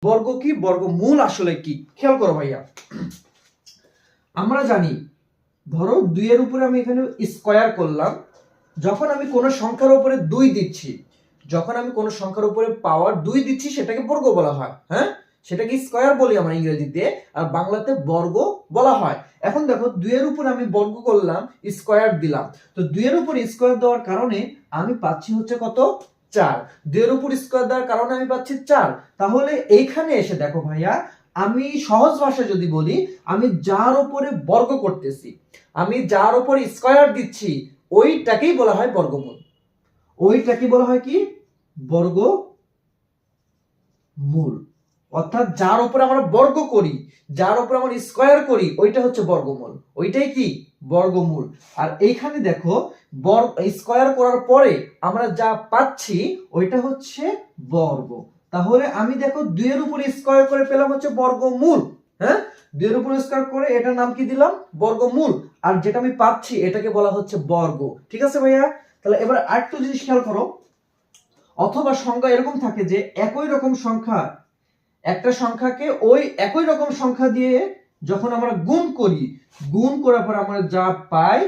বর্গ কি, বর্গমূল আসলে কি, খেয়াল করো ভাইয়া। আমরা জানি ধরো 2 এর উপরে আমি এখানে স্কয়ার করলাম, যখন আমি কোন সংখ্যার উপরে 2 দিচ্ছি, যখন আমি কোন সংখ্যার উপরে পাওয়ার 2 দিচ্ছি সেটাকে বর্গ বলা হয়। হ্যাঁ, সেটাকে স্কয়ার বলি আমরা ইংরেজিতে, আর বাংলাতে বর্গ বলা হয়। এখন দেখো 2 এর উপরে আমি বর্গ করলাম, স্কয়ার দিলাম, তো 2 এর উপরে স্কয়ার দেওয়ার কারণে আমি পাচ্ছি হচ্ছে কত, 4। 2 এর উপর স্কয়ার দেওয়ার কারণে আমি পাচ্ছি 4। তাহলে এইখানে এসে দেখো ভাইয়া, আমি সহজ ভাষায় যদি বলি, আমি যার উপরে বর্গ করতেছি, আমি যার উপরে স্কয়ার দিচ্ছি, ওইটাকেই বলা হয় বর্গমূল। ওইটাকে বলা হয় কি, বর্গমূল। অর্থাৎ যার উপরে আমরা বর্গ করি, যার উপরে আমরা স্কয়ার করি, ওইটা হচ্ছে বর্গমূল। ওইটাই কি, বর্গমূল। আর এইখানে দেখো স্কয়ার করার পরে আমরা যা পাচ্ছি ওইটা হচ্ছে বর্গ। তাহলে আমি দেখো 2 এর উপরে স্কয়ার করে পেলাম হচ্ছে বর্গমূল। হ্যাঁ, 2 এর উপরে স্কয়ার করে এটার নাম কি দিলাম, বর্গমূল। আর যেটা আমি পাচ্ছি এটাকে বলা হচ্ছে বর্গ। ঠিক আছে ভাইয়া? তাহলে এবার আরেকটু জিনিস খেয়াল করো। অথবা সংখ্যা এরকম থাকে যে একই রকম সংখ্যা, একটা সংখ্যাকে ওই একই রকম সংখ্যা দিয়ে যখন আমরা গুণ করি, গুণ করার পর আমরা যা পাই,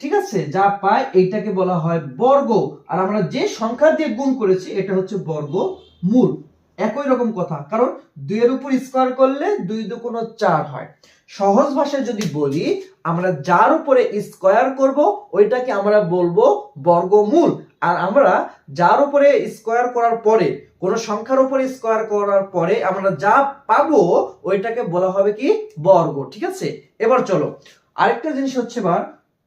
ঠিক আছে, যা পাই এইটাকে বলা হয় বর্গ। আর আমরা যে সংখ্যা দিয়ে গুণ করেছি এটা হচ্ছে বর্গমূল। একই রকম কথা, কারণ 2 এর উপর স্কয়ার করলে 2 দুগুণ 4 হয়। সহজ ভাষায় যদি বলি, আমরা যার উপরে স্কয়ার করব ওইটাকে আমরা বলবো বর্গমূল। আর আমরা যার উপরে স্কয়ার করার পরে, কোন সংখ্যার উপরে স্কয়ার করার পরে আমরা যা পাবো ওইটাকে বলা হবে কি, বর্গ। ঠিক আছে? এবার চলো আরেকটা জিনিস হচ্ছে, এবার